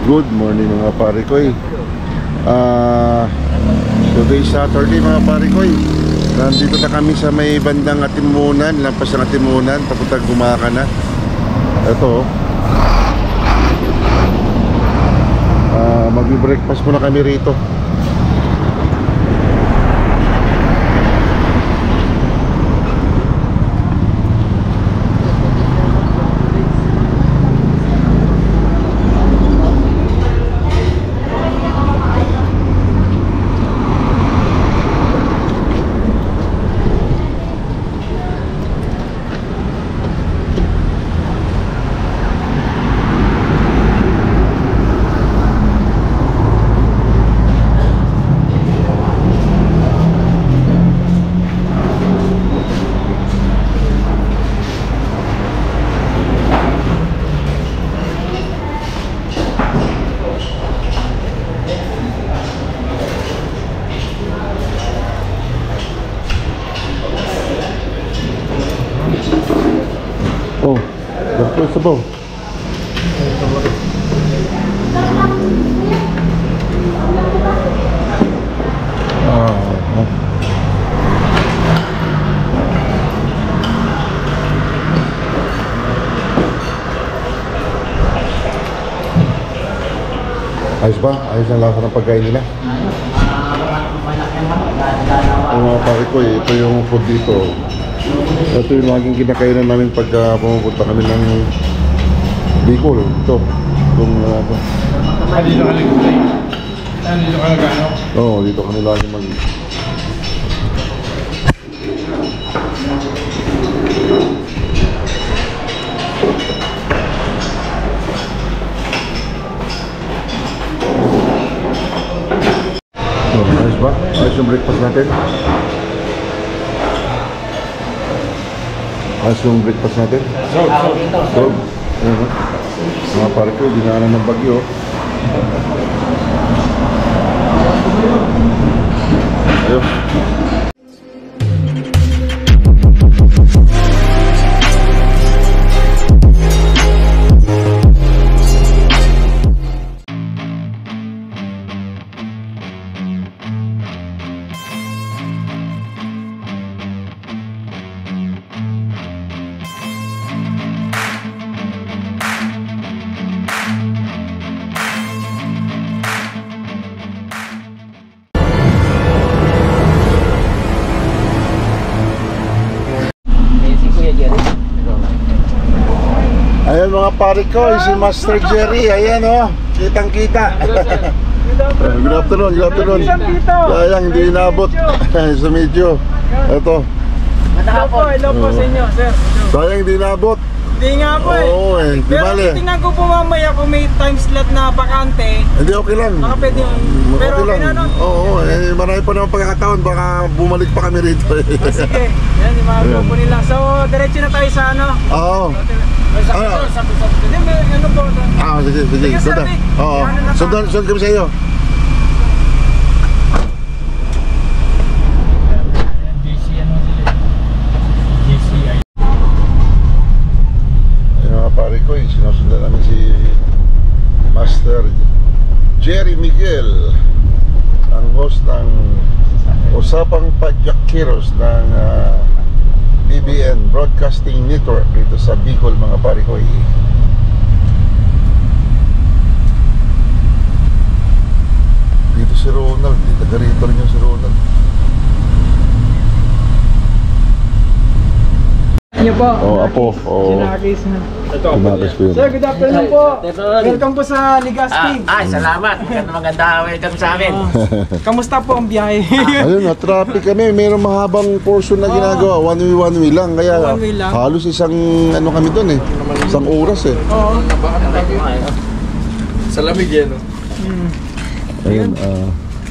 Good morning mga pare ko. Today Saturday mga pare ko. Nandito na kami sa may bandang Atimunan, lampas ng Atimunan, papuntang Gumaka na. Ito magbe-breakfast muna kami rito. Sabaw. Ayos ba? Ayos ang lasa ng pagkain nila. Mga pare ko, ito yung food dito. Ito yung laging kinakainan namin pagka pumupunta kami ng Bicol. Ito. Itong ito. Dito ka nag-play? Dito ka nag-ano? Oo, dito kami laging mag... Ayos ba? Ayos yung breakfast natin? Ayos yung breakfast natin? Sob. Mga pare ko, dinaanan ng bagyo. Ayos. Ayan mga pare ko, si Master Jerry, ayan o, kitang-kita. Good afternoon, good afternoon. Sayang, hindi inabot sa medyo. Ito. Hello po sa inyo, sir. Sayang, hindi inabot. Hindi nga po eh. Oo eh, di Pero bale. tingnan ko po mamaya kung may time slot na bakante. Hindi, okay lang. Baka pwede yun. Pero okay na nun. Oo, eh, marami pa naman pagkakataon, baka bumalik pa kami rito. Sige, yan yung mga grupo nila. So, diretso na tayo sa ano. Oo. Hindi, may ano po. Sige, sige. Sige, sir, Sundan. Oo. Sundan kami sa iyo. Pare ko, sinusundan namin si Master Jerry Miguel, ang host ng Usapang Padyakiros ng BBN Broadcasting Network dito sa Bicol mga pare ko. Dito si Ronald, taga rito rin yung si Ronald. Niyo po. Apo. Sinakis na. Sinakis po yun. Sir, good afternoon po. Welcome po sa Legazpi. Salamat. Maganda welcome sa amin. Kamusta po ang biyahe? Ayun, traffic kami. Mayroong mahabang portion na ginagawa. One way lang. Kaya One way lang. halos isang ano kami doon eh. Isang oras eh. Oo. Sa lamig yan, no? Ayun.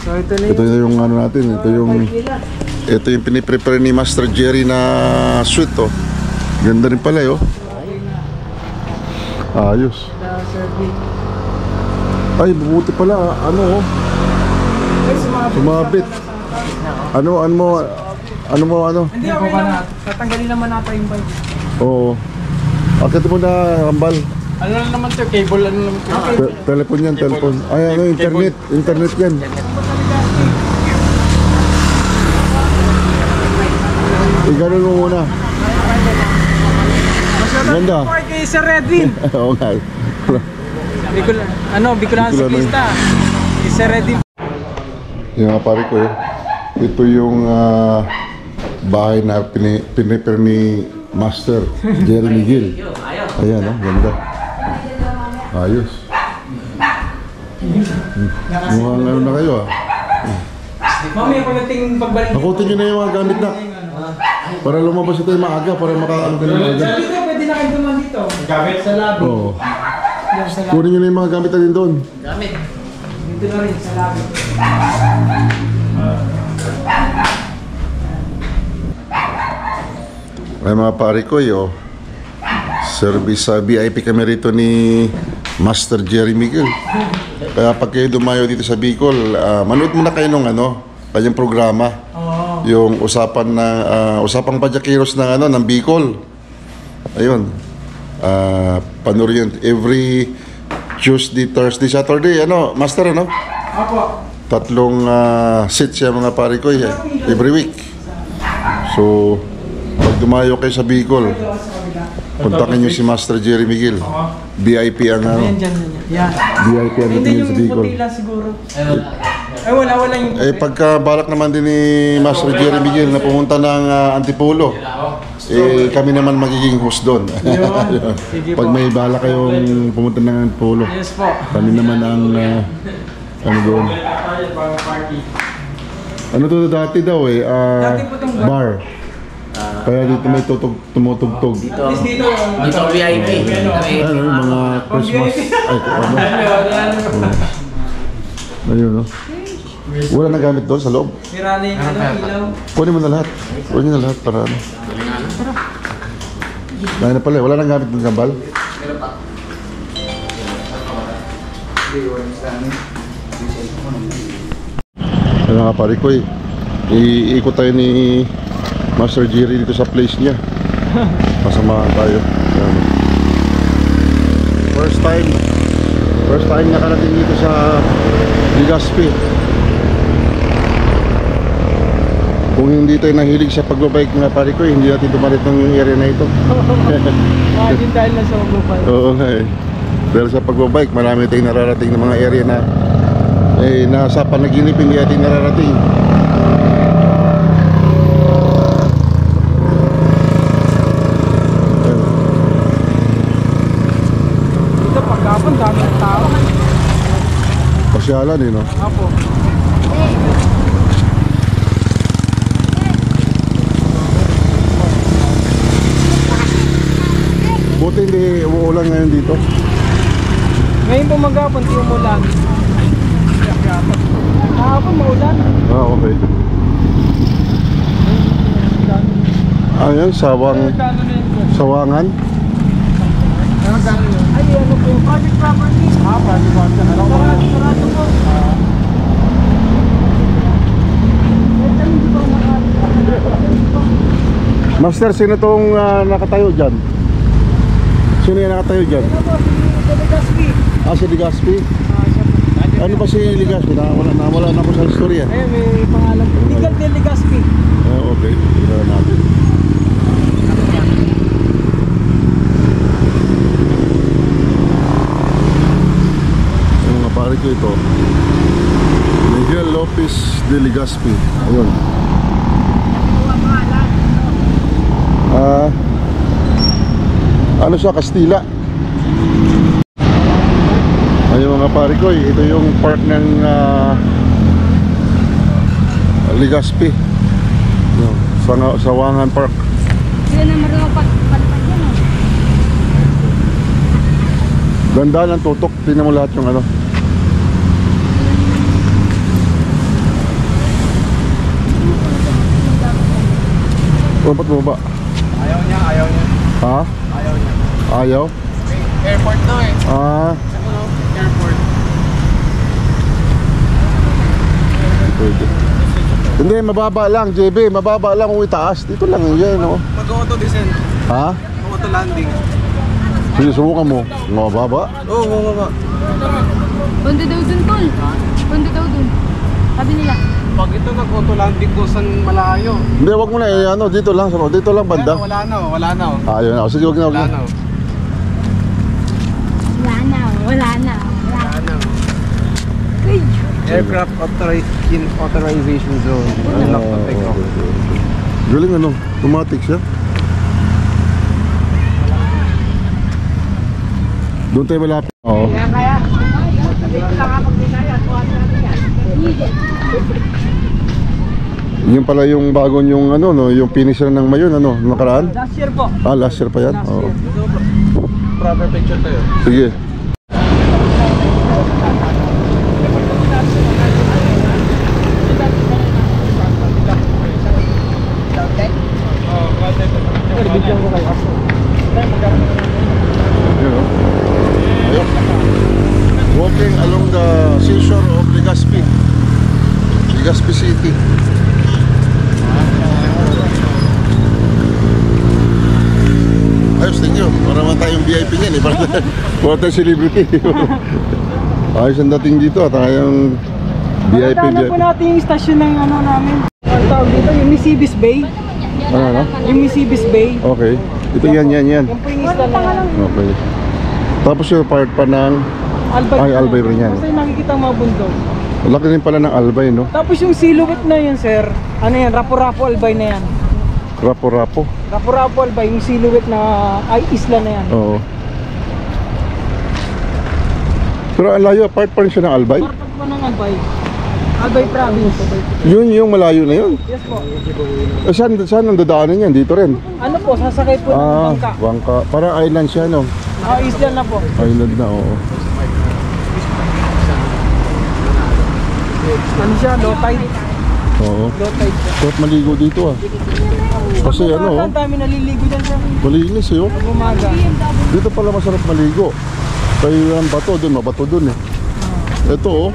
So ito na Ito yung ano natin. Ito yung piniprepare ni Master Jerry na sweet oh. Ganda rin pala oh. Ayos. Ay, bubuti pala. Ano oh. Sumabit. Ano mo? Hindi, okay lang. Tatanggalin naman natin yung bike. Oo. Akit mo na, Rambal. Ano lang naman to, cable ano naman to. Telepon yan, telepon. Ay, ano, internet. Internet yan. Ganun mo muna. Ganda. Masyadong kay Sir Edwin. Oo nga. Bicolan Ciclista. Kay Sir Edwin. Yung mga pare ko, ito yung bahay na pinipir ni Master Jerry Miguel. Ayan, ganda. Ayos. Mukhang ano na kayo, Mami, ako nating pagbalik. Nakutin nyo na yung mga gamit na. Para lumabas ito yung maaga, para makakaang ka na maaga. Dito, pwede na kayo duman dito. Gamit sa labi. Oo. Kunin nyo na yung mga gamit na din doon. Gamit. Dito na rin, sa labi. Ay mga pare ko, service sa VIP kami rito ni Master Jerry Miguel. Kaya pag kayo dumayo dito sa Bicol, manood muna kayo nung kanyang programa. Yung usapan na usapang Padyakiros ng Bicol. Ayun. Panoorin yun every Tuesday, Thursday, Saturday. Master, Apo. 3 sets siya mga pare ko every week. So, pag dumayo kayo sa Bicol, kontakin nyo si Master Jerry Miguel. VIP ang Ayan, dyan. Yan. VIP ang Hindi dating yung sa Bicol. puti lang siguro. Ay, wala yung puti. Pagka balak naman din ni Master Jerry Miguel na pumunta ng Antipolo, kami naman magiging host doon. Sige Pag po. may balak kayong pumunta ng Antipolo, Yes po. kami naman ang doon. Ano to dati daw Dati po tong bar. Kaya dito may tumutugtog. Dito. At least dito. Dito VIP. Ano yung mga Christmas. Ay, Ayun, Wala nang gamit doon sa loob. Sira na yung ilaw. Kunin mo na lahat. Kunin na lahat para ano. Dahil na pala, wala nang gamit doon kambal. Ano nga pare ko iikot tayo ni Master Jerry dito sa place niya. Pasamahan tayo. Ayan. First time nakarating dito sa Legazpi. Kung hindi tayo nahilig sa pagbabike mga pare ko, hindi natin tumarit ng area na ito. Imagine dahil na sa magbabay. Oo nga Dahil sa pagbabike, marami tayong nararating ng mga area na nasa panaginip hindi natin nararating. Dito pagkapon, dami ng tao. Pasyalan no? Apo. Buti hindi uulan ngayon dito. Ngayon po maghapon, di umulan. Kahapon maulan. Okay. Ayan, sawangan. Ay, ano po yung project property? Project property. Sarado po. Master, sino tong nakatayo dyan? Sino yung nakatayo dyan? Si Legazpi. Si Legazpi? Ano ba si Legazpi? Nawala na ako sa istorya. Ayun, may pangalan. Legal de Legazpi. Okay, tignan natin. Ang mga pare ko ito, Miguel Lopez de Legazpi. Ayun. Ano siya, Kastila. Ayun mga pare ko, ito yung park ng Legazpi. Sawangan Park. Sila na marunong palipad yan Ganda ng tutok, tingnan mo lahat yung ano. Ba't mo ba? Ayaw niya. Ha? Ayaw niya. Ayaw? Airport daw eh. Airport. Pwede. Hindi, mababa lang, JB. Mababa lang kung itaas. Dito lang yan, no? Mag-auto descent. Ha? Auto landing. Sige, subukan mo. Mababa. Oo, mababa. Punta daw dun, tol. Punta daw dun. Sabi nila. Pag ito nag-auto landing ko sa malayo. Hindi, wag mo na ano, dito lang, dito lang banda. Wala na. Ayun na. Sige, wag na. Wala na. Uy. Aircraft authorization zone. Unlock to take off. Galing ano, automatic siya. Doon tayo malapit. Oo. Yan pala yung bagong yung ano no, yung finisher ng Mayon ano, nakaraan? Last year po. Last year pa yan. Oo. Proper picture tayo. Sige. Bigyan ko kayo. Ayun. Walking along the seashore of Legazpi. Legazpi City. Ayos, thank you. Para naman tayong VIP niyan eh. Para tayong celebrity. Ayos ang dating dito at tayong VIP. Tanda po natin yung stasyon ng ano namin. Ang tawag dito, yung Nisibis Bay. Ano? Yung Nisibis Bay. Okay. Ito yan. Yan po yung isla na yan. Okay. Tapos yung part pa ng Albay. Ay, Albay rin yan. Kasi nakikita ang mga bundok. laki rin pala ng Albay, no? Tapos yung silhouette na yun, sir. Ano yan? Rapo-Rapo Albay na yan. Rapo-rapo. Rapo-Rapo Albay, yung silhouette na ay isla na yan. Oo. Pero ang layo, part pa rin siya ng Albay? Part po ng Albay. Albay Province. Yun yung malayo na yun. Yes po. Saan ang dadaanan yan? Dito rin? Ano po, sasakay po ng bangka. Bangka. Parang island siya, no? Isla na po. Island na, oo. Ano siya, low tide. Oo. Low tide siya. Sarap maligo dito, ah. Kasi ano, Ang dami naliligo dyan siya. malinis, eh, oh. Pag umaga. Dito pala masarap maligo. Kaya ang bato dun, mabato dun, eh. Ito, oh.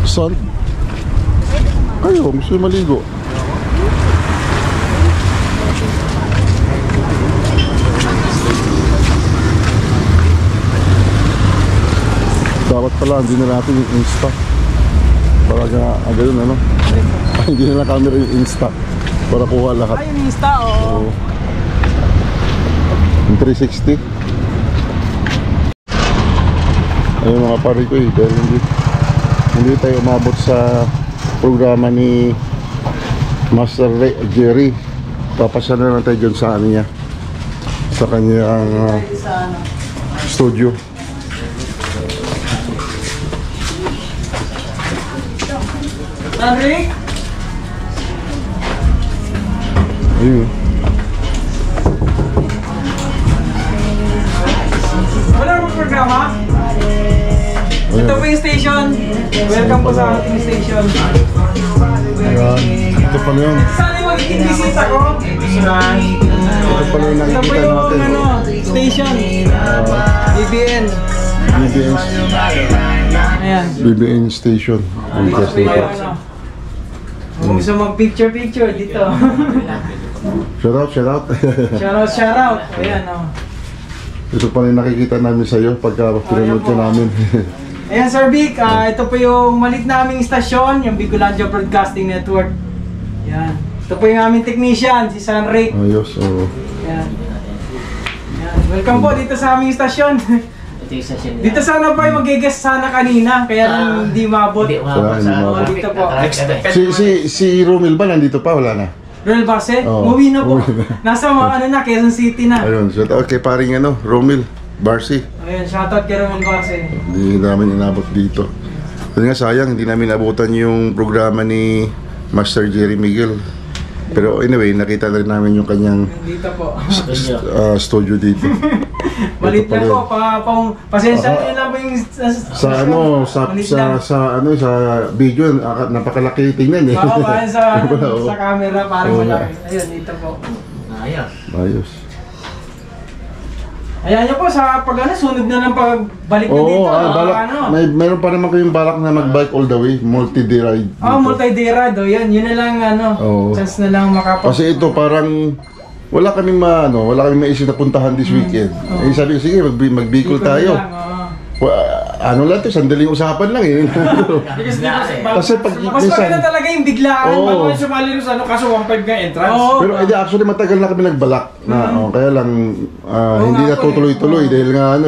Sand. Ayaw, gusto yung maligo. Dapat pala, hindi na natin yung Insta. Para ganun, ano? Hindi na lang camera yung Insta. Para kuha lahat. Ay, yung Insta, oo. Oo. Yung 360. Ayun mga pare ko, eh. Dahil hindi tayo umabot sa programa ni Master Jerry. Papasya na lang tayo dyan sa ano niya, sa kanyang studio. Rick? Ayun. Wala namang programa? Ito po yung station. Welcome po sa ating station. Ayan. Ito pala yun. Saan yung magiging bisita ko? Ito pala yung Ito po nakikita yung natin. ano, station. BBN. BBN, Ayan. BBN station. Ang Dito po testing yung ko. ano. Kung gusto mag-picture dito. Shout out, shout out. Shout out. Ayan, oh. Ito pala yung nakikita namin sa'yo pagka pinanood ka namin. Ayan, Sir Vic, ito po yung malit naming istasyon, yung Bicolandia Broadcasting Network. Ayan. Ito po yung aming technician, si San Rick. Ayos, oo. Ayan. Ayan. Welcome po dito sa aming istasyon. Dito sana pa yung mag-guest sana kanina, kaya lang hindi maabot. Hindi umabot Hindi sa umabot. Dito po. Si Romil ba nandito pa? Wala na? Royal Base, Oo. umuwi na po. Umuwi na. Nasa ano na, Quezon City na. Ayun, shout out kay paring ano, Romil Barsi. Ayun, shoutout kay Roman Base. Hindi namin inabot dito. Kasi nga sayang, hindi namin nabutan yung programa ni Master Jerry Miguel. Pero anyway, nakita na rin namin yung kanyang Dito po. studio dito. Malit Ito lang pala po, pasensya nyo lang po yung... sa ano, Malit lang. sa video, napakalaki tingnan eh. Oo, kaya Oo. sa camera, parang Oo. malaki. Ayun, dito po. Ayos. Ayos. Ayan nyo po, sa pag ano, sunod na ng pagbalik na dito. Oo, balak, Ano? meron pa naman kayong balak na mag-bike all the way, multi-day ride dito. Multi-day ride, yun na lang ano, Oo. chance na lang makapag... Kasi ito parang wala kaming wala kaming maisip na puntahan this weekend. Eh sabi ko, sige, mag-Bicol tayo. Ano lang to, sandaling usapan lang eh. Kasi pag mas maganda talaga yung biglaan. Bago yung sumali rin sa kaso 1.5 nga entrance. Pero actually matagal na kami nagbalak na kaya lang hindi na tutuloy-tuloy dahil nga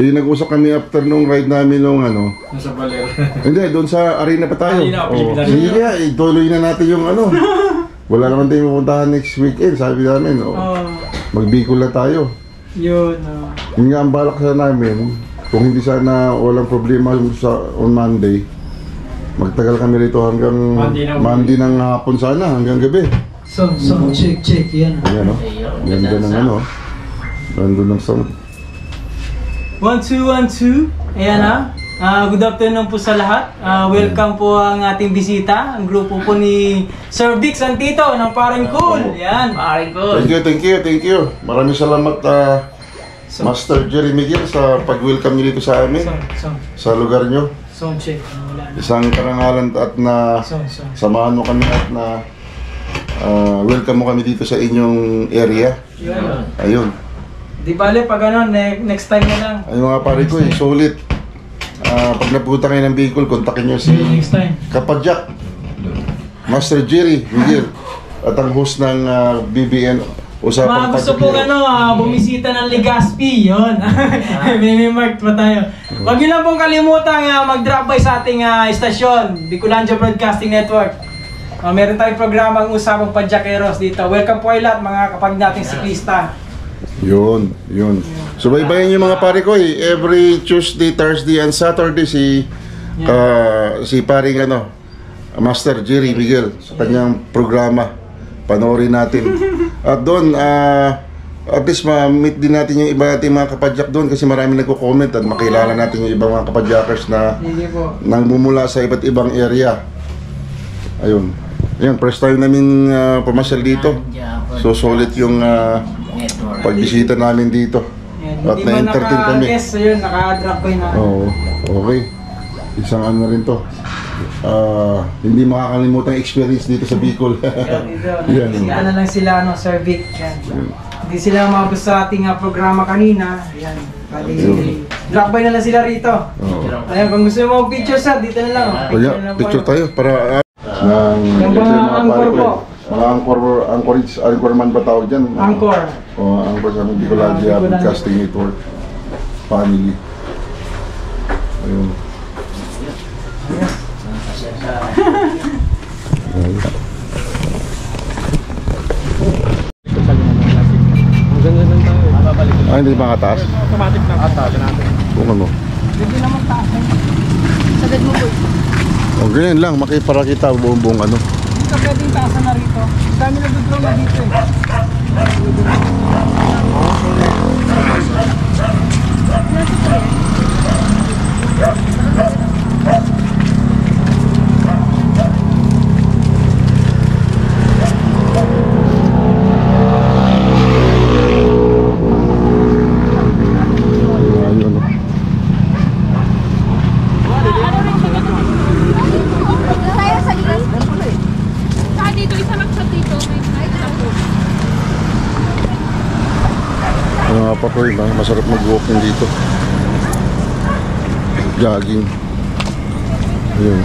nag-usap kami after nung ride namin nung Nasa Baler. Hindi, doon sa arena pa tayo. Sige nga, ituloy na natin yung wala naman tayong pupuntahan next weekend. Sabi namin, mag-Bicol na tayo. Yun. Yun nga ang balak sa namin. Kung hindi sana walang problema on Monday, magtagal kami rito hanggang Monday ng hapon sana, hanggang gabi. Sound, check, yan. Ayan ganda ng ganda ng sound. 1, 2, 1, 2. Ayan good afternoon po sa lahat. Welcome po ang ating bisita, ang grupo po ni Sir Vic Santito ng Paring Cool. Ayan. Paring cool. Thank you. Maraming salamat Master Jerry Miguel sa pag-welcome niyo dito sa amin. Sa lugar nyo. Sound check. Isang karangalan at samahan mo kami at welcome mo kami dito sa inyong area. Ayun. Di bale, pag next time na lang. Ayun mga pare ko solid. Pag napunta kayo ng Bicol, kontakin nyo si Next time. Kapadyak, Master Jerry Miguel, at ang host ng BBN Usapang Mga gusto pong bumisita ng Legazpi, yun. May mark pa tayo. Huwag nyo lang pong kalimutan mag-drop by sa ating istasyon, Bicolandia Broadcasting Network. Meron tayong programang Usapang Padyakeros dito. Welcome po ay lahat mga kapag nating siklista. Yun. Subaybayan nyo mga pare ko every Tuesday, Thursday, and Saturday si paring Master Jerry Miguel sa kanyang programa. Panoorin natin. At doon, at least ma-meet din natin yung iba nating mga kapadyak doon kasi marami nagko-comment at makilala natin yung ibang mga kapadjakers na nangmumula sa iba't ibang area. Ayun. First time namin pamasyal dito. So solid yung pagbisita namin dito. At na-entertain kami. Yes, yun, naka-drop by na. Okay. Isang rin to. Hindi makakalimutan experience dito sa Bicol. Yan. Lang sila, Sir Vic. Hindi sila mabos sa ating programa kanina. Yan. Drop by na lang sila rito. Ayan, kung gusto mo mag-picture dito na lang. Picture tayo para yung mga angkor po. Mga angkor man ba tawag dyan? Angkor. Angkor sa Bicolandia Broadcasting Network family. Ayun. Hindi makataas. Automatic na taas natin. Bungan mo. Hindi naman taas. Sagad mo boy. Ganyan lang, makipara kita buong Hindi ka pwedeng taasan na rito. Dami na doon na dito masarap mag-walking dito. Jogging. Ayun.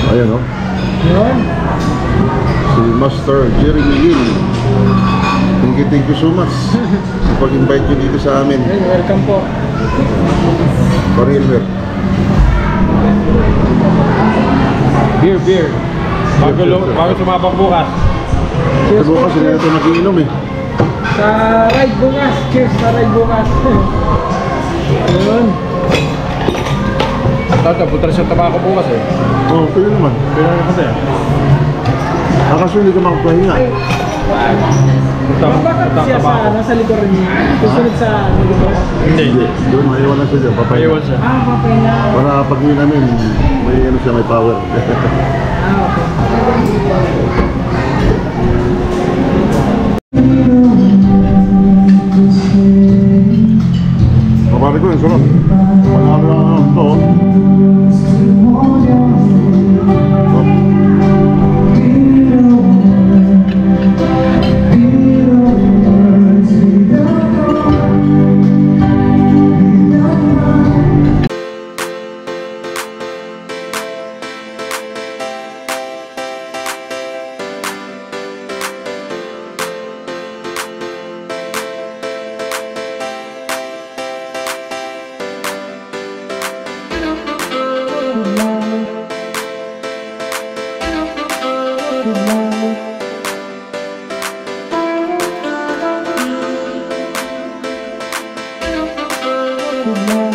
Ayan si Master Jerry Miguel. Thank you so much sa pag-invite nyo dito sa amin. Welcome po. Parilver. Beer. Bago sumabak bukas. Bukas hindi natin mag-iinom Sa ride bukas. Cheers sa ride bukas. Ayun. Punta rin sa tabako bukas pwede naman. kasi Kaso hindi ka makapahinga. Bakit siya sa likod niya? Susunod sa likod? Hindi. Doon, maiwan lang siya dyan. Maiwan siya. Papay na. Para pag-uwi namin, may power. Okay. sarap. Panalo lang ito. Thank you.